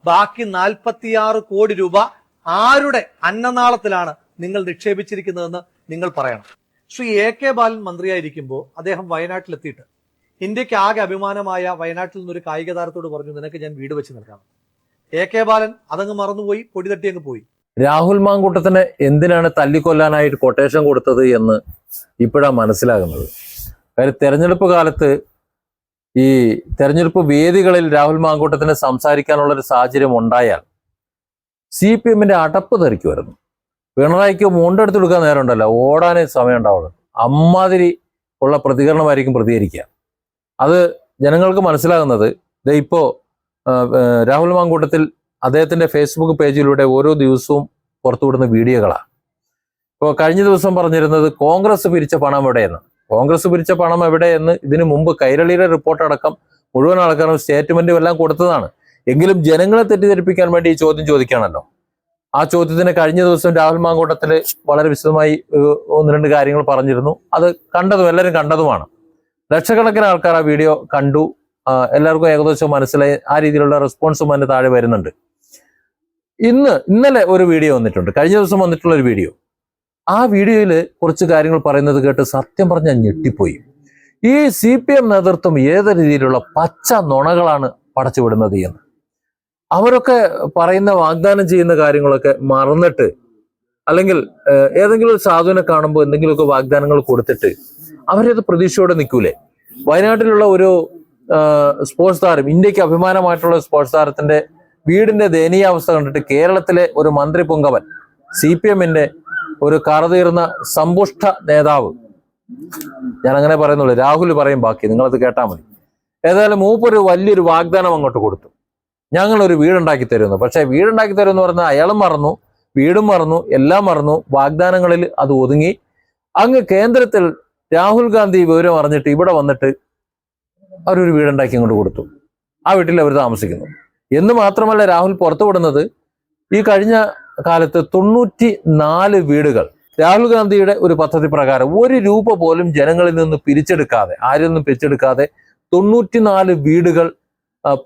ബാക്കി 46 കോടി രൂപ ആരുടെ അന്നനാളത്തിലാണ് നിങ്ങൾ നിക്ഷേപിച്ചിരിക്കുന്നതെന്ന് നിങ്ങൾ പറയണം. ശ്രീ എ കെ ബാലൻ മന്ത്രിയായിരിക്കുമ്പോൾ അദ്ദേഹം വയനാട്ടിലെത്തിയിട്ട് ഇന്ത്യക്ക് ആകെ അഭിമാനമായ വയനാട്ടിൽ നിന്നൊരു കായിക താരത്തോട് പറഞ്ഞു, നിനക്ക് ഞാൻ വീട് വെച്ച് നൽകാം. എ കെ ബാലൻ അതങ്ങ് മറന്നുപോയി, പൊടി തട്ടി അങ്ങ് പോയി. രാഹുൽ മാങ്കൂട്ടത്തിന് എന്തിനാണ് തല്ലിക്കൊല്ലാനായിട്ട് കൊട്ടേഷൻ കൊടുത്തത് എന്ന് ഇപ്പോഴാണ് മനസ്സിലാകുന്നത്. കാര്യം തെരഞ്ഞെടുപ്പ് കാലത്ത് ഈ തെരഞ്ഞെടുപ്പ് വേദികളിൽ രാഹുൽ മാങ്കൂട്ടത്തിന് സംസാരിക്കാനുള്ളൊരു സാഹചര്യം ഉണ്ടായാൽ CPM-ന്റെ അടപ്പ് തെറിക്കുമായിരുന്നു. പിണറായിക്ക് മുണ്ടെടുത്ത് കൊടുക്കാൻ നേരം ഉണ്ടല്ലോ, ഓടാനേ സമയം ഉണ്ടാവുള്ളൂ. അമ്മാതിരി ഉള്ള പ്രതികരണമായിരിക്കും പ്രതികരിക്കുക. അത് ജനങ്ങൾക്ക് മനസ്സിലാകുന്നത് ഇപ്പോ രാഹുൽ മാങ്കൂട്ടത്തിൽ അദ്ദേഹത്തിന്റെ ഫേസ്ബുക്ക് പേജിലൂടെ ഓരോ ദിവസവും പുറത്തുവിടുന്ന വീഡിയോകളാണ്. ഇപ്പോൾ കഴിഞ്ഞ ദിവസം പറഞ്ഞിരുന്നത് കോൺഗ്രസ് പിരിച്ച പണം എവിടെയെന്ന്. കോൺഗ്രസ് പിരിച്ച പണം എവിടെയെന്ന് ഇതിനു മുമ്പ് കൈരളിയുടെ റിപ്പോർട്ട് അടക്കം മുഴുവൻ ആൾക്കാരും സ്റ്റേറ്റ്മെന്റും എല്ലാം കൊടുത്തതാണ്. എങ്കിലും ജനങ്ങളെ തെറ്റിദ്ധരിപ്പിക്കാൻ വേണ്ടി ഈ ചോദ്യം ചോദിക്കുകയാണല്ലോ. ആ ചോദ്യത്തിന് കഴിഞ്ഞ ദിവസം രാഹുൽ മാങ്കൂട്ടത്തിൽ വളരെ വിശദമായി 1-2 കാര്യങ്ങൾ പറഞ്ഞിരുന്നു. അത് കണ്ടതും എല്ലാവരും കണ്ടതുമാണ്. ലക്ഷക്കണക്കിന് ആൾക്കാർ ആ വീഡിയോ കണ്ടു. എല്ലാവർക്കും ഏകദേശം മനസ്സിലായി. ആ രീതിയിലുള്ള റെസ്പോൺസും അതിന് താഴെ വരുന്നുണ്ട്. ഇന്നലെ ഒരു വീഡിയോ വന്നിട്ടുണ്ട്, കഴിഞ്ഞ ദിവസം വന്നിട്ടുള്ള ഒരു വീഡിയോ. ആ വീഡിയോയിൽ കുറച്ച് കാര്യങ്ങൾ പറയുന്നത് കേട്ട് സത്യം പറഞ്ഞാൽ ഞെട്ടിപ്പോയി. ഈ CPM നേതൃത്വം ഏത് രീതിയിലുള്ള പച്ച നുണകളാണ് പടച്ചുവിടുന്നത് എന്ന്. അവരൊക്കെ പറയുന്ന വാഗ്ദാനം ചെയ്യുന്ന കാര്യങ്ങളൊക്കെ മറന്നിട്ട്, അല്ലെങ്കിൽ ഏതെങ്കിലും ഒരു സാധുവിനെ കാണുമ്പോൾ എന്തെങ്കിലുമൊക്കെ വാഗ്ദാനങ്ങൾ കൊടുത്തിട്ട് അവരത് പ്രതീക്ഷയോടെ നിൽക്കൂലേ? വയനാട്ടിലുള്ള ഒരു സ്പോർട്സ് താരം, ഇന്ത്യക്ക് അഭിമാനമായിട്ടുള്ള സ്പോർട്സ് താരത്തിന്റെ വീടിന്റെ ദയനീയാവസ്ഥ കണ്ടിട്ട് കേരളത്തിലെ ഒരു മന്ത്രി പുങ്കവൻ, CPM-ന്റെ ഒരു കറതീർന്ന സമ്പുഷ്ട നേതാവ്, ഞാൻ അങ്ങനെ പറയുന്നുള്ളൂ, രാഹുൽ പറയും ബാക്കി, നിങ്ങളത് കേട്ടാൽ മതി. ഏതായാലും മൂപ്പൊരു വലിയൊരു വാഗ്ദാനം അങ്ങോട്ട് കൊടുത്തു, ഞങ്ങളൊരു വീടുണ്ടാക്കി തരുന്നു. പക്ഷെ വീടുണ്ടാക്കി തരുമെന്ന് പറഞ്ഞാൽ അയാളും മറന്നു, വീടും മറന്നു, എല്ലാം മറന്നു. വാഗ്ദാനങ്ങളിൽ അത് ഒതുങ്ങി. അങ്ങ് കേന്ദ്രത്തിൽ രാഹുൽ ഗാന്ധി വിവരം അറിഞ്ഞിട്ട് ഇവിടെ വന്നിട്ട് അവരൊരു വീടുണ്ടാക്കി അങ്ങോട്ട് കൊടുത്തു. ആ വീട്ടിൽ അവർ താമസിക്കുന്നു എന്ന് മാത്രമല്ല, രാഹുൽ പുറത്തുവിടുന്നത് ഈ കഴിഞ്ഞ കാലത്ത് 94 വീടുകൾ രാഹുൽ ഗാന്ധിയുടെ ഒരു പദ്ധതി പ്രകാരം 1 രൂപ പോലും ജനങ്ങളിൽ നിന്ന് പിരിച്ചെടുക്കാതെ, ആരിൽ നിന്നും പിരിച്ചെടുക്കാതെ 94 വീടുകൾ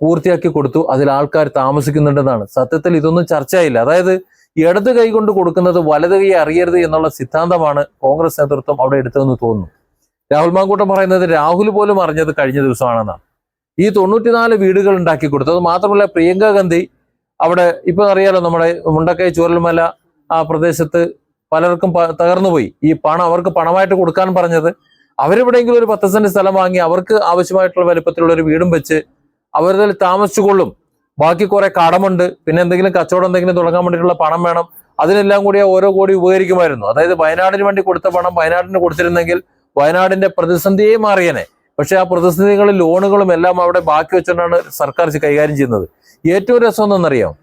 പൂർത്തിയാക്കി കൊടുത്തു. അതിൽ ആൾക്കാർ താമസിക്കുന്നുണ്ടെന്നാണ്. സത്യത്തിൽ ഇതൊന്നും ചർച്ചയായില്ല. അതായത് ഇടത് കൈ കൊണ്ട് കൊടുക്കുന്നത് വലത് കൈ അറിയരുത് എന്നുള്ള സിദ്ധാന്തമാണ് കോൺഗ്രസ് നേതൃത്വം അവിടെ എടുത്തതെന്ന് തോന്നുന്നു. രാഹുൽ മാങ്കൂട്ടം പറയുന്നത് രാഹുൽ പോലും അറിഞ്ഞത് കഴിഞ്ഞ ദിവസമാണെന്നാണ്. ഈ 94 വീടുകൾ ഉണ്ടാക്കി കൊടുത്തു. അത് മാത്രമല്ല, പ്രിയങ്ക ഗാന്ധി അവിടെ ഇപ്പൊ അറിയാലോ, നമ്മുടെ മുണ്ടക്കൈ ചൂരൽമല ആ പ്രദേശത്ത് പലർക്കും തകർന്നുപോയി. ഈ പണം അവർക്ക് പണമായിട്ട് കൊടുക്കാൻ പറഞ്ഞത്, അവരെവിടെയെങ്കിലും ഒരു 10 സെന്റ് സ്ഥലം വാങ്ങി അവർക്ക് ആവശ്യമായിട്ടുള്ള വലുപ്പത്തിലുള്ള ഒരു വീടും വെച്ച് അവരിൽ താമസിച്ചുകൊള്ളും. ബാക്കി കുറെ കടമുണ്ട്, പിന്നെ എന്തെങ്കിലും കച്ചവടം എന്തെങ്കിലും തുടങ്ങാൻ വേണ്ടിയിട്ടുള്ള പണം വേണം. അതിനെല്ലാം കൂടി ഓരോ കോടി ഉപകരിക്കുമായിരുന്നു. അതായത് വയനാടിന് വേണ്ടി കൊടുത്ത പണം വയനാടിന് കൊടുത്തിരുന്നെങ്കിൽ വയനാടിന്റെ പ്രതിസന്ധിയെ മാറിയനെ. പക്ഷെ ആ പ്രതിസന്ധികളും ലോണുകളും എല്ലാം അവിടെ ബാക്കി വെച്ചുകൊണ്ടാണ് സർക്കാർ കൈകാര്യം ചെയ്യുന്നത്. ഏറ്റവും രസം എന്നറിയാം,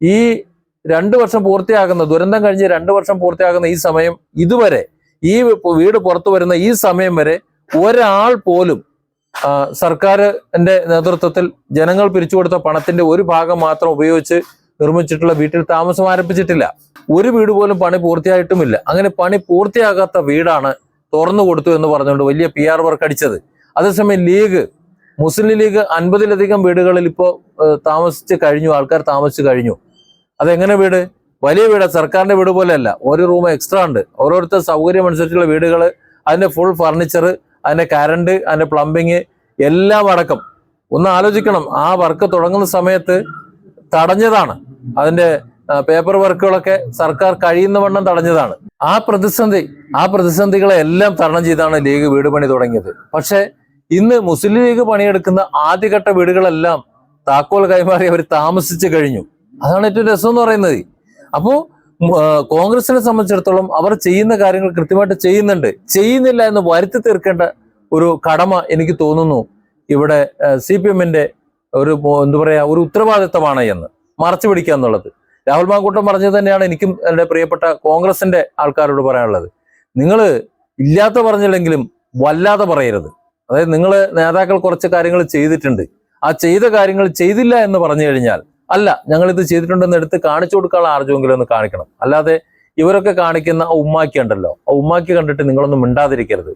ഈ 2 വർഷം പൂർത്തിയാകുന്ന, ദുരന്തം കഴിഞ്ഞ് 2 വർഷം പൂർത്തിയാകുന്ന ഈ സമയം, ഇതുവരെ ഈ വീട് പുറത്തു വരുന്ന ഈ സമയം വരെ ഒരാൾ പോലും സർക്കാരിന്റെ നേതൃത്വത്തിൽ ജനങ്ങൾ പിരിച്ചു കൊടുത്ത പണത്തിന്റെ ഒരു ഭാഗം മാത്രം ഉപയോഗിച്ച് നിർമ്മിച്ചിട്ടുള്ള വീട്ടിൽ താമസം ആരംഭിച്ചിട്ടില്ല. ഒരു വീട് പോലും പണി പൂർത്തിയായിട്ടുമില്ല. അങ്ങനെ പണി പൂർത്തിയാകാത്ത വീടാണ് തുറന്നു കൊടുത്തു എന്ന് പറഞ്ഞുകൊണ്ട് വലിയ PR വർക്ക് അടിച്ചത്. അതേസമയം മുസ്ലിം ലീഗ് 50-ലധികം വീടുകളിൽ ഇപ്പോൾ താമസിച്ച് കഴിഞ്ഞു, ആൾക്കാർ താമസിച്ചു കഴിഞ്ഞു. അതെങ്ങനെ വീട്? വലിയ വീട്, സർക്കാരിന്റെ വീട് പോലെയല്ല. ഒരു റൂം എക്സ്ട്രാ ഉണ്ട്. ഓരോരുത്തർ സൗകര്യം അനുസരിച്ചുള്ള വീടുകൾ, അതിന്റെ ഫുൾ ഫർണിച്ചർ, അതിന്റെ കറണ്ട്, അതിന്റെ പ്ലംബിങ് എല്ലാം അടക്കം. ഒന്ന് ആലോചിക്കണം, ആ വർക്ക് തുടങ്ങുന്ന സമയത്ത് തടഞ്ഞതാണ്. അതിന്റെ പേപ്പർ വർക്കുകളൊക്കെ സർക്കാർ കഴിയുന്നവണ്ണം തടഞ്ഞതാണ്. ആ പ്രതിസന്ധികളെ എല്ലാം തരണം ചെയ്താണ് ലീഗ് വീട് പണി തുടങ്ങിയത്. പക്ഷെ ഇന്ന് മുസ്ലിം ലീഗ് പണിയെടുക്കുന്ന ആദ്യഘട്ട വീടുകളെല്ലാം താക്കോൽ കൈമാറി അവർ താമസിച്ചു കഴിഞ്ഞു. അതാണ് ഏറ്റവും രസം എന്ന് പറയുന്നത്. അപ്പോ കോൺഗ്രസിനെ സംബന്ധിച്ചിടത്തോളം അവർ ചെയ്യുന്ന കാര്യങ്ങൾ കൃത്യമായിട്ട് ചെയ്യുന്നില്ല എന്ന് വരുത്തി തീർക്കേണ്ട ഒരു കടമ എനിക്ക് തോന്നുന്നു ഇവിടെ CPM-ന്റെ ഒരു ഒരു ഉത്തരവാദിത്തമാണ് എന്ന് മറച്ചു പിടിക്കുക എന്നുള്ളത്. രാഹുൽ മാങ്കൂട്ടം പറഞ്ഞത് തന്നെയാണ് എനിക്കും എൻ്റെ പ്രിയപ്പെട്ട കോൺഗ്രസിന്റെ ആൾക്കാരോട് പറയാനുള്ളത്. നിങ്ങൾ ഇല്ലാത്ത പറഞ്ഞില്ലെങ്കിലും വല്ലാതെ പറയരുത്. അതായത് നിങ്ങൾ നേതാക്കൾ കുറച്ച് കാര്യങ്ങൾ ചെയ്തിട്ടുണ്ട്, ആ ചെയ്ത കാര്യങ്ങൾ ചെയ്തില്ല എന്ന് പറഞ്ഞു കഴിഞ്ഞാൽ, അല്ല ഞങ്ങളിത് ചെയ്തിട്ടുണ്ടെന്ന് എടുത്ത് കാണിച്ചു കൊടുക്കാനുള്ള ആർജവെങ്കിലും ഒന്ന് കാണിക്കണം. അല്ലാതെ ഇവരൊക്കെ കാണിക്കുന്ന ഉമ്മാക്കി ഉണ്ടല്ലോ, ആ ഉമ്മാക്കി കണ്ടിട്ട് നിങ്ങളൊന്നും മിണ്ടാതിരിക്കരുത്.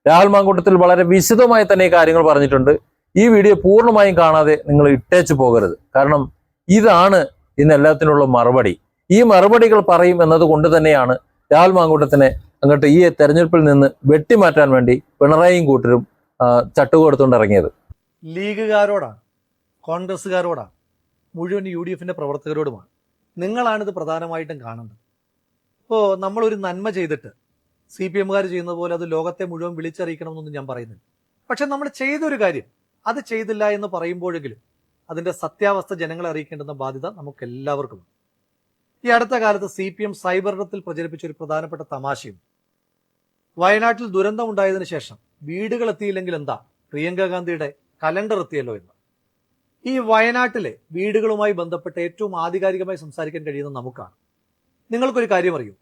രാഹുൽ മാങ്കൂട്ടത്തിൽ വളരെ വിശദമായി തന്നെ ഈ കാര്യങ്ങൾ പറഞ്ഞിട്ടുണ്ട്. ഈ വീഡിയോ പൂർണ്ണമായും കാണാതെ നിങ്ങൾ ഇട്ടേച്ചു പോകരുത്. കാരണം ഇതാണ് ഇന്ന് എല്ലാത്തിനുള്ള മറുപടി. ഈ മറുപടികൾ പറയും എന്നത് കൊണ്ട് തന്നെയാണ് രാഹുൽ മാങ്കൂട്ടത്തിനെ അങ്ങോട്ട് ഈ തെരഞ്ഞെടുപ്പിൽ നിന്ന് വെട്ടിമാറ്റാൻ വേണ്ടി പിണറായിയും കൂട്ടരും ചട്ടുകൊടുത്തുകൊണ്ട് ഇറങ്ങിയത്. ലീഗുകാരോടാണ്, കോൺഗ്രസ്സുകാരോടാണ്, മുഴുവൻ UDF പ്രവർത്തകരോടുമാണ്. നിങ്ങളാണിത് പ്രധാനമായിട്ടും കാണുന്നത്. ഇപ്പോൾ നമ്മളൊരു നന്മ ചെയ്തിട്ട് CPMകാർ ചെയ്യുന്ന പോലെ അത് ലോകത്തെ മുഴുവൻ വിളിച്ചറിയിക്കണമെന്നൊന്നും ഞാൻ പറയുന്നില്ല. പക്ഷെ നമ്മൾ ചെയ്തൊരു കാര്യം അത് ചെയ്തില്ല എന്ന് പറയുമ്പോഴെങ്കിലും അതിന്റെ സത്യാവസ്ഥ ജനങ്ങളെ അറിയിക്കേണ്ടുന്ന ബാധ്യത നമുക്ക് എല്ലാവർക്കും. ഈ അടുത്ത കാലത്ത് CPM സൈബറിടത്തിൽ പ്രചരിപ്പിച്ച ഒരു പ്രധാനപ്പെട്ട തമാശയും, വയനാട്ടിൽ ദുരന്തം ഉണ്ടായതിനു ശേഷം വീടുകൾ എത്തിയില്ലെങ്കിൽ എന്താ, പ്രിയങ്ക ഗാന്ധിയുടെ കലണ്ടർ എത്തിയല്ലോ എന്ന്. ഈ വയനാട്ടിലെ വീടുകളുമായി ബന്ധപ്പെട്ട് ഏറ്റവും ആധികാരികമായി സംസാരിക്കാൻ കഴിയുന്ന നമുക്കാണ്. നിങ്ങൾക്കൊരു കാര്യം അറിയൂ,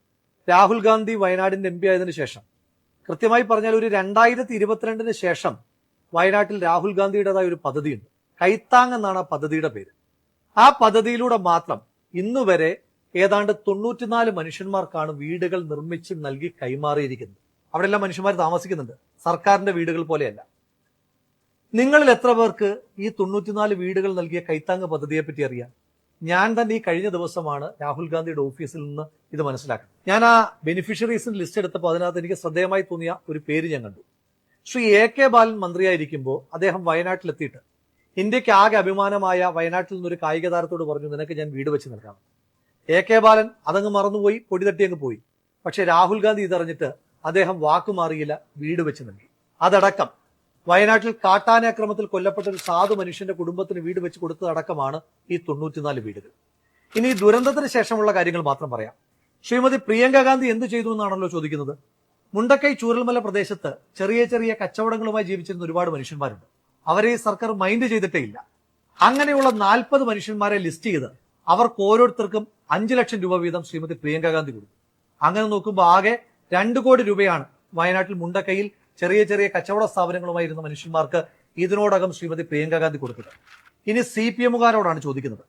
രാഹുൽ ഗാന്ധി വയനാടിന്റെ MP ആയതിനു ശേഷം, കൃത്യമായി പറഞ്ഞാൽ ഒരു 2022 ശേഷം വയനാട്ടിൽ രാഹുൽ ഗാന്ധിയുടേതായ ഒരു പദ്ധതിയുണ്ട്. കൈത്താങ് എന്നാണ് ആ പദ്ധതിയുടെ പേര്. ആ പദ്ധതിയിലൂടെ മാത്രം ഇന്നുവരെ ഏതാണ്ട് 94 മനുഷ്യന്മാർക്കാണ് വീടുകൾ നിർമ്മിച്ച് നൽകി കൈമാറിയിരിക്കുന്നത്. അവിടെ എല്ലാം മനുഷ്യന്മാർ താമസിക്കുന്നുണ്ട്, സർക്കാരിന്റെ വീടുകൾ പോലെയല്ല. നിങ്ങളിൽ എത്ര പേർക്ക് ഈ 94 വീടുകൾ നൽകിയ കൈത്താങ് പദ്ധതിയെ പറ്റി അറിയാം? ഞാൻ തന്നെ ഈ കഴിഞ്ഞ ദിവസമാണ് രാഹുൽ ഗാന്ധിയുടെ ഓഫീസിൽ നിന്ന് ഇത് മനസ്സിലാക്കുന്നത്. ഞാൻ ആ ബെനിഫിഷ്യറീസിന്റെ ലിസ്റ്റ് എടുത്തപ്പോൾ അതിനകത്ത് എനിക്ക് ശ്രദ്ധേയമായി തോന്നിയ ഒരു പേര് ഞാൻ കണ്ടു. ശ്രീ AK ബാലൻ മന്ത്രിയായിരിക്കുമ്പോൾ അദ്ദേഹം വയനാട്ടിലെത്തിയിട്ട് ഇന്ത്യക്ക് ആകെ അഭിമാനമായ വയനാട്ടിൽ നിന്നൊരു കായിക താരത്തോട് പറഞ്ഞു, നിനക്ക് ഞാൻ വീട് വെച്ച് നൽകാം. AK ബാലൻ അതങ്ങ് മറന്നുപോയി, പൊടി തട്ടി അങ്ങ് പോയി. പക്ഷെ രാഹുൽ ഗാന്ധി ഇതറിഞ്ഞിട്ട് അദ്ദേഹം വാക്കുമാറിയില്ല, വീട് വെച്ച് നൽകി. അതടക്കം വയനാട്ടിൽ കാട്ടാനാക്രമത്തിൽ കൊല്ലപ്പെട്ട ഒരു സാധു മനുഷ്യന്റെ കുടുംബത്തിന് വീട് വെച്ച് കൊടുത്തതടക്കമാണ് ഈ 94 വീടുകൾ. ഇനി ദുരന്തത്തിന് ശേഷമുള്ള കാര്യങ്ങൾ മാത്രം പറയാം. ശ്രീമതി പ്രിയങ്ക ഗാന്ധി എന്ത് ചെയ്തു എന്നാണല്ലോ ചോദിക്കുന്നത്. മുണ്ടക്കൈ ചൂരൽമല പ്രദേശത്ത് ചെറിയ ചെറിയ കച്ചവടങ്ങളുമായി ജീവിച്ചിരുന്ന ഒരുപാട് മനുഷ്യന്മാരുണ്ട്. അവരെ ഈ സർക്കാർ മൈൻഡ് ചെയ്തിട്ടേ ഇല്ല. അങ്ങനെയുള്ള 40 മനുഷ്യന്മാരെ ലിസ്റ്റ് ചെയ്ത് അവർക്ക് ഓരോരുത്തർക്കും 5 ലക്ഷം രൂപ വീതം ശ്രീമതി പ്രിയങ്ക ഗാന്ധി കൊടുത്തു. അങ്ങനെ നോക്കുമ്പോൾ ആകെ 2 കോടി രൂപയാണ് വയനാട്ടിൽ മുണ്ടക്കൈയിൽ ചെറിയ ചെറിയ കച്ചവട സ്ഥാപനങ്ങളുമായി ഇരുന്ന മനുഷ്യന്മാർക്ക് ഇതിനോടകം ശ്രീമതി പ്രിയങ്ക ഗാന്ധി കൊടുത്തത്. ഇനി CPMകാരോടാണ് ചോദിക്കുന്നത്,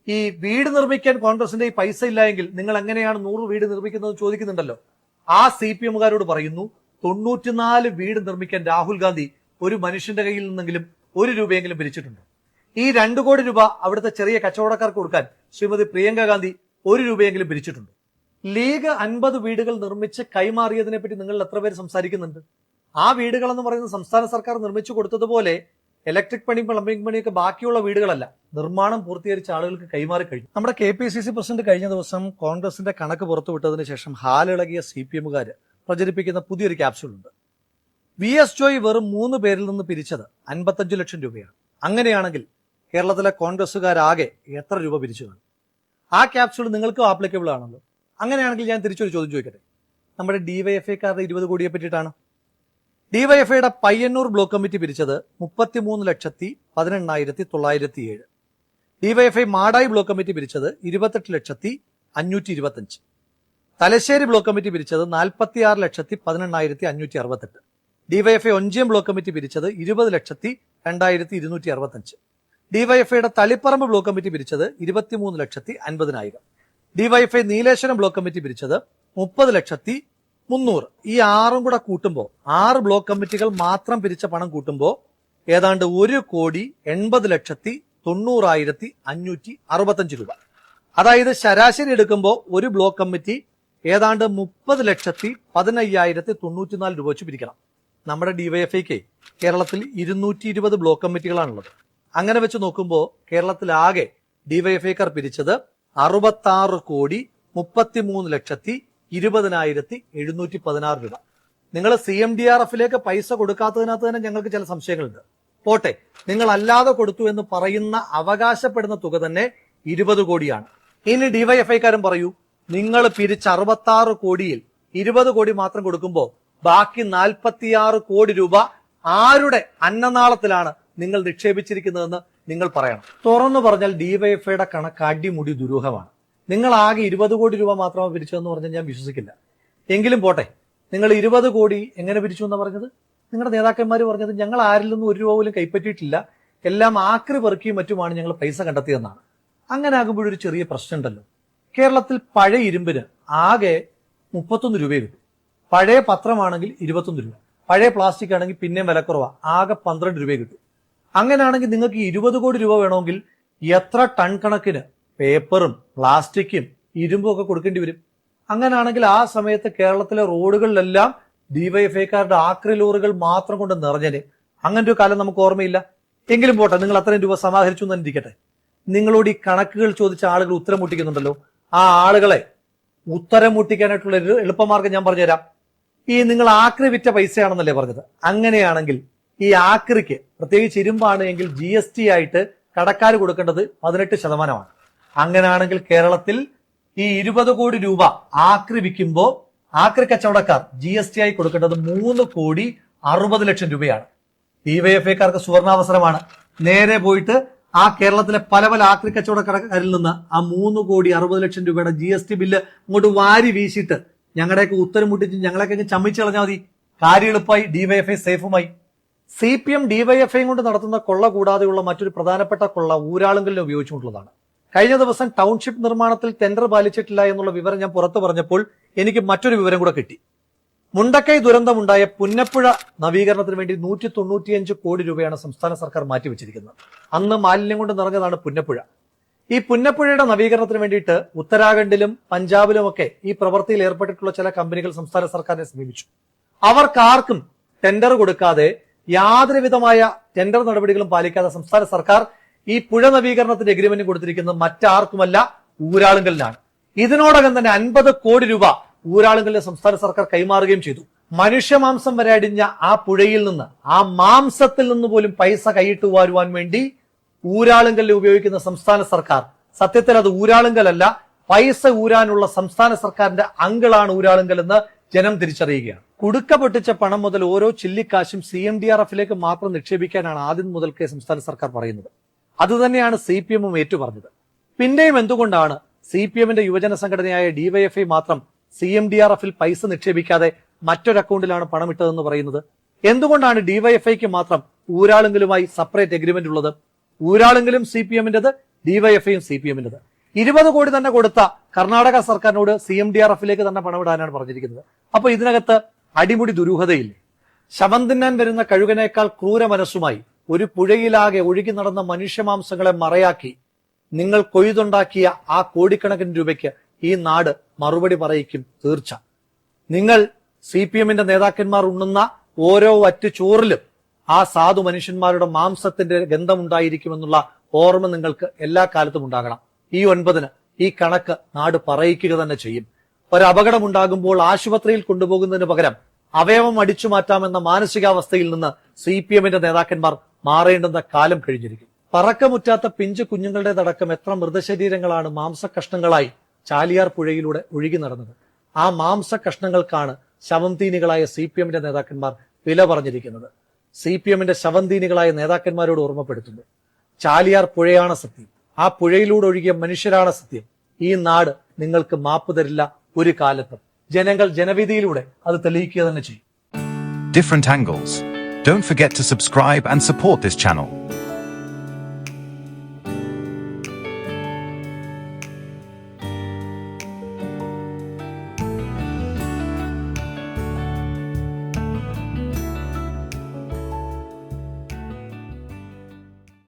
ഈ വീട് നിർമ്മിക്കാൻ കോൺഗ്രസിന്റെ ഈ പൈസ ഇല്ല എങ്കിൽ നിങ്ങൾ എങ്ങനെയാണ് 100 വീട് നിർമ്മിക്കുന്നത് ചോദിക്കുന്നുണ്ടല്ലോ. ആ CPMകാരോട് പറയുന്നു, 94 വീട് നിർമ്മിക്കാൻ രാഹുൽ ഗാന്ധി ഒരു മനുഷ്യന്റെ കയ്യിൽ നിന്നെങ്കിലും 1 രൂപയെങ്കിലും പിരിച്ചിട്ടുണ്ട്. ഈ 2 കോടി രൂപ അവിടുത്തെ ചെറിയ കച്ചവടക്കാർക്ക് കൊടുക്കാൻ ശ്രീമതി പ്രിയങ്ക ഗാന്ധി 1 രൂപയെങ്കിലും പിരിച്ചിട്ടുണ്ട്. ലീഗ് 50 വീടുകൾ നിർമ്മിച്ച് കൈമാറിയതിനെ പറ്റി നിങ്ങൾ എത്ര പേര് സംസാരിക്കുന്നുണ്ട്? ആ വീടുകൾ എന്ന് പറയുന്നത് സംസ്ഥാന സർക്കാർ നിർമ്മിച്ചു കൊടുത്തതുപോലെ ഇലക്ട്രിക് പണി, പ്ലംബിംഗ് പണിയൊക്കെ ബാക്കിയുള്ള വീടുകളല്ല, നിർമ്മാണം പൂർത്തീകരിച്ച ആളുകൾക്ക് കൈമാറി കഴിഞ്ഞു. നമ്മുടെ KPCC പ്രസിഡന്റ് കഴിഞ്ഞ ദിവസം കോൺഗ്രസിന്റെ കണക്ക് പുറത്തുവിട്ടതിന് ശേഷം ഹാലിളകിയ CPMകാര് പ്രചരിപ്പിക്കുന്ന പുതിയൊരു ക്യാപ്സ്യൂൾ ഉണ്ട്. VS ജോയ് വെറും 3 പേരിൽ നിന്ന് പിരിച്ചത് 55 ലക്ഷം രൂപയാണ്. അങ്ങനെയാണെങ്കിൽ കേരളത്തിലെ കോൺഗ്രസുകാരാകെ എത്ര രൂപ പിരിച്ചു കാണും? ആ ക്യാപ്സ്യൂൾ നിങ്ങൾക്ക് ആപ്ലിക്കബിൾ ആണല്ലോ. അങ്ങനെയാണെങ്കിൽ ഞാൻ തിരിച്ചൊരു ചോദ്യം ചോദിക്കട്ടെ. നമ്മുടെ DYFIക്കാരുടെ 20 കോടിയെ പറ്റിയിട്ടാണ്. DYFIയുടെ പയ്യന്നൂർ ബ്ലോക്ക് കമ്മിറ്റി പിരിച്ചത് 33,18,907. DYFI മാടായി ബ്ലോക്ക് കമ്മിറ്റി പിരിച്ചത് 28,525,000. തലശ്ശേരി ബ്ലോക്ക് കമ്മിറ്റി പിരിച്ചത് 46,18,568. DYFI ഒഞ്ചിയം ബ്ലോക്ക് കമ്മിറ്റി പിരിച്ചത് 20,02,265. DYFIയുടെ തളിപ്പറമ്പ് ബ്ലോക്ക് കമ്മിറ്റി പിരിച്ചത് 23,50,000. DYFI നീലേശ്വരം ബ്ലോക്ക് കമ്മിറ്റി പിരിച്ചത് 30,300,000. ഈ 6 കൂടെ കൂട്ടുമ്പോൾ 6 ബ്ലോക്ക് കമ്മിറ്റികൾ മാത്രം പിരിച്ച പണം കൂട്ടുമ്പോൾ ഏതാണ്ട് 1,90,90,565 രൂപ. അതായത് ശരാശരി എടുക്കുമ്പോൾ ഒരു ബ്ലോക്ക് കമ്മിറ്റി ഏതാണ്ട് 30,15,094 രൂപ വെച്ച് പിരിക്കണം. നമ്മുടെ DYFIക്ക് കേരളത്തിൽ 220 ബ്ലോക്ക് കമ്മിറ്റികളാണുള്ളത്. അങ്ങനെ വെച്ച് നോക്കുമ്പോൾ കേരളത്തിലാകെ DYFIക്കാർ പിരിച്ചത് 66,33,20,716 രൂപ. നിങ്ങൾ CMDRFിലേക്ക് പൈസ കൊടുക്കാത്തതിനകത്ത് തന്നെ ഞങ്ങൾക്ക് ചില സംശയങ്ങളുണ്ട്. പോട്ടെ, നിങ്ങൾ അല്ലാതെ കൊടുത്തു എന്ന് പറയുന്ന അവകാശപ്പെടുന്ന തുക തന്നെ 20 കോടിയാണ്. ഇനി DYFIക്കാരും പറയൂ, നിങ്ങൾ പിരിച്ച 66 കോടിയിൽ 20 കോടി മാത്രം കൊടുക്കുമ്പോൾ ബാക്കി 46 കോടി രൂപ ആരുടെ അന്നനാളത്തിലാണ് നിങ്ങൾ നിക്ഷേപിച്ചിരിക്കുന്നതെന്ന് നിങ്ങൾ പറയണം. തുറന്നു പറഞ്ഞാൽ DYFIയുടെ കണക്ക് അടിമുടി ദുരൂഹമാണ്. നിങ്ങൾ ആകെ 20 കോടി രൂപ മാത്രമാണ് പിരിച്ചതെന്ന് പറഞ്ഞാൽ ഞാൻ വിശ്വസിക്കില്ല. എങ്കിലും പോട്ടെ, നിങ്ങൾ 20 കോടി എങ്ങനെ പിരിച്ചു എന്നാ പറഞ്ഞത്? നിങ്ങളുടെ നേതാക്കന്മാർ പറഞ്ഞത് ഞങ്ങൾ ആരിൽ നിന്നും 1 രൂപ പോലും കൈപ്പറ്റിയിട്ടില്ല, എല്ലാം ആക്രി പെറുക്കിയും മറ്റുമാണ് ഞങ്ങൾ പൈസ കണ്ടെത്തിയെന്നാണ്. അങ്ങനെ ആകുമ്പോഴൊരു ചെറിയ പ്രശ്നമുണ്ടല്ലോ. കേരളത്തിൽ പഴയ ഇരുമ്പിന് ആകെ 31 രൂപയെ കിട്ടും. പഴയ പത്രമാണെങ്കിൽ 21 രൂപ, പഴയ പ്ലാസ്റ്റിക് ആണെങ്കിൽ പിന്നെയും വിലക്കുറവാ, ആകെ 12 രൂപയെ കിട്ടും. അങ്ങനെയാണെങ്കിൽ നിങ്ങൾക്ക് 20 കോടി രൂപ വേണമെങ്കിൽ എത്ര ടൺ കണക്കിന് പേപ്പറും പ്ലാസ്റ്റിക്കും ഇരുമ്പും ഒക്കെ കൊടുക്കേണ്ടി വരും. അങ്ങനെയാണെങ്കിൽ ആ സമയത്ത് കേരളത്തിലെ റോഡുകളിലെല്ലാം ഡിവൈഎഫ്ഐക്കാരുടെ ആക്രി ലോറികൾ മാത്രം കൊണ്ട് നിറഞ്ഞന്. അങ്ങനെ ഒരു കാലം നമുക്ക് ഓർമ്മയില്ല. എങ്കിലും പോട്ടെ, നിങ്ങൾ അത്രയും രൂപ സമാഹരിച്ചു എന്ന് ഇരിക്കട്ടെ. നിങ്ങളോട് ഈ കണക്കുകൾ ചോദിച്ച ആളുകൾ ഉത്തരം മുട്ടിക്കുന്നുണ്ടല്ലോ, ആ ആളുകളെ ഉത്തരം മുട്ടിക്കാനായിട്ടുള്ള ഒരു എളുപ്പമാർഗം ഞാൻ പറഞ്ഞുതരാം. ഈ നിങ്ങൾ ആക്രി വിറ്റ പൈസയാണെന്നല്ലേ പറഞ്ഞത്? അങ്ങനെയാണെങ്കിൽ ഈ ആക്രിക്ക്, പ്രത്യേകിച്ച് ഇരുമ്പാണ് എങ്കിൽ GST ആയിട്ട് കടക്കാർ കൊടുക്കേണ്ടത് 18%. അങ്ങനെയാണെങ്കിൽ കേരളത്തിൽ ഈ 20 കോടി രൂപ ആക്രി വിൽക്കുമ്പോൾ ആക്രി കച്ചവടക്കാർ GST ആയി കൊടുക്കേണ്ടത് 3,60 ലക്ഷം രൂപയാണ്. ഡിവൈഎഫ്ഐക്കാർക്ക് സുവർണാവസരമാണ്. നേരെ പോയിട്ട് ആ കേരളത്തിലെ പല പല ആക്രി കച്ചവടക്കാരിൽ നിന്ന് ആ 3,60 ലക്ഷം രൂപയുടെ GST ബില്ല് അങ്ങോട്ട് വാരി വീശിയിട്ട് ഞങ്ങളുടെയൊക്കെ ഉത്തരം മുട്ടിച്ച് ഞങ്ങളെയൊക്കെ ചമ്മിച്ച് കളഞ്ഞാൽ മതി. കാര്യം എളുപ്പമായി, ഡിവൈഎഫ്ഐ സേഫുമായി. CPM ഡിവൈഎഫ്ഐ കൊണ്ട് നടത്തുന്ന കൊള്ള കൂടാതെയുള്ള മറ്റൊരു പ്രധാനപ്പെട്ട കൊള്ള ഊരാളുങ്കലിനെ ഉപയോഗിച്ചുകൊണ്ടുള്ളതാണ്. കഴിഞ്ഞ ദിവസം ടൗൺഷിപ്പ് നിർമ്മാണത്തിൽ ടെൻഡർ പാലിച്ചിട്ടില്ല എന്നുള്ള വിവരം ഞാൻ പുറത്തു പറഞ്ഞപ്പോൾ എനിക്ക് മറ്റൊരു വിവരം കൂടെ കിട്ടി. മുണ്ടക്കൈ ദുരന്തമുണ്ടായ പുന്നപ്പുഴ നവീകരണത്തിന് വേണ്ടി 195 കോടി രൂപയാണ് സംസ്ഥാന സർക്കാർ മാറ്റിവെച്ചിരിക്കുന്നത്. അന്ന് മാലിന്യം കൊണ്ട് നിറഞ്ഞതാണ് പുന്നപ്പുഴ. ഈ പുന്നപ്പുഴയുടെ നവീകരണത്തിന് വേണ്ടിയിട്ട് ഉത്തരാഖണ്ഡിലും പഞ്ചാബിലുമൊക്കെ ഈ പ്രവൃത്തിയിൽ ഏർപ്പെട്ടിട്ടുള്ള ചില കമ്പനികൾ സംസ്ഥാന സർക്കാരിനെ സമീപിച്ചു. അവർക്കാർക്കും ടെൻഡർ കൊടുക്കാതെ, യാതൊരു വിധമായ ടെൻഡർ നടപടികളും പാലിക്കാതെ സംസ്ഥാന സർക്കാർ ഈ പുഴ നവീകരണത്തിന്റെ എഗ്രിമെന്റ് കൊടുത്തിരിക്കുന്നത് മറ്റാർക്കുമല്ല, ഊരാളുങ്കലിനാണ്. ഇതിനോടകം തന്നെ 50 കോടി രൂപ ഊരാളുങ്കലിലെ സംസ്ഥാന സർക്കാർ കൈമാറുകയും ചെയ്തു. മനുഷ്യമാംസം വരെ അടിഞ്ഞ ആ പുഴയിൽ നിന്ന്, ആ മാംസത്തിൽ നിന്ന് പോലും പൈസ കൈയിട്ട് വാരുവാൻ വേണ്ടി ഊരാളുങ്കലിൽ ഉപയോഗിക്കുന്ന സംസ്ഥാന സർക്കാർ സത്യത്തിൽ അത് ഊരാളുങ്കലല്ല, പൈസ ഊരാനുള്ള സംസ്ഥാന സർക്കാരിന്റെ അങ്കിളാണ് ഊരാളുങ്കൽ എന്ന് ജനം തിരിച്ചറിയുകയാണ്. കുടുക്ക പൊട്ടിച്ച പണം മുതൽ ഓരോ ചില്ലിക്കാശും CMDRFിലേക്ക് മാത്രം നിക്ഷേപിക്കാനാണ് ആദ്യം മുതൽക്കേ സംസ്ഥാന സർക്കാർ പറയുന്നത്. അതുതന്നെയാണ് CPM ഏറ്റുപറഞ്ഞത്. പിന്നെയും എന്തുകൊണ്ടാണ് CPMന്റെ യുവജന സംഘടനയായ ഡിവൈഎഫ്ഐ മാത്രം CMDRFിൽ പൈസ നിക്ഷേപിക്കാതെ മറ്റൊരു അക്കൗണ്ടിലാണ് പണം ഇട്ടതെന്ന് പറയുന്നത്? എന്തുകൊണ്ടാണ് ഡിവൈഎഫ്ഐക്ക് മാത്രം ഊരാളുങ്കലുമായി സെപ്പറേറ്റ് എഗ്രിമെന്റ് ഉള്ളത്? ഊരാളുങ്കലും CPMന്റേത്, ഡിവൈഎഫ്ഐയും CPMന്റേത്. 20 കോടി തന്നെ കൊടുത്ത കർണാടക സർക്കാരിനോട് CMDRFിലേക്ക് തന്നെ പണമിടാനാണ് പറഞ്ഞിരിക്കുന്നത്. അപ്പൊ ഇതിനകത്ത് അടിമുടി ദുരൂഹതയില്ലേ? ശവം തിന്നാൻ വരുന്ന കഴുകനേക്കാൾ ക്രൂര മനസ്സുമായി ഒരു പുഴയിലാകെ ഒഴുകി നടന്ന മനുഷ്യമാംസങ്ങളെ മറയാക്കി നിങ്ങൾ കൊയ്തുണ്ടാക്കിയ ആ കോടിക്കണക്കിന് രൂപയ്ക്ക് ഈ നാട് മറുപടി പറയിക്കും തീർച്ച. നിങ്ങൾ CPMന്റെ നേതാക്കന്മാർ ഉണ്ണുന്ന ഓരോ വറ്റ് ചോറിലും ആ സാധു മനുഷ്യന്മാരുടെ മാംസത്തിന്റെ ഗന്ധമുണ്ടായിരിക്കുമെന്നുള്ള ഓർമ്മ നിങ്ങൾക്ക് എല്ലാ കാലത്തും ഉണ്ടാകണം. ഈ 9-ന് ഈ കണക്ക് നാട് പറയിക്കുക തന്നെ ചെയ്യും. ഒരു അപകടമുണ്ടാകുമ്പോൾ ആശുപത്രിയിൽ കൊണ്ടുപോകുന്നതിന് പകരം അവയവം അടിച്ചു മാറ്റാമെന്ന മാനസികാവസ്ഥയിൽ നിന്ന് CPMന്റെ നേതാക്കന്മാർ മാറേണ്ടുന്ന കാലം കഴിഞ്ഞിരിക്കും. പറക്കമുറ്റാത്ത പിഞ്ചു കുഞ്ഞുങ്ങളുടേതടക്കം എത്ര മൃതശരീരങ്ങളാണ് മാംസകഷ്ണങ്ങളായി ചാലിയാർ പുഴയിലൂടെ ഒഴുകി നടന്നത്. ആ മാംസകഷ്ണങ്ങൾക്കാണ് ശവംതീനികളായ CPMന്റെ നേതാക്കന്മാർ വില പറഞ്ഞിരിക്കുന്നത്. CPMന്റെ ശവംതീനികളായ നേതാക്കന്മാരോട് ഓർമ്മപ്പെടുത്തുന്നു, ചാലിയാർ പുഴയാണ് സത്യം, ആ പുഴയിലൂടെ ഒഴുകിയ മനുഷ്യരാണ് സത്യം. ഈ നാട് നിങ്ങൾക്ക് മാപ്പ് തരില്ല ഒരു കാലത്തും. ജനങ്ങൾ ജനവിധിയിലൂടെ അത് തെളിയിക്കുക തന്നെ ചെയ്യും. Different angles. Don't forget to subscribe and support this channel.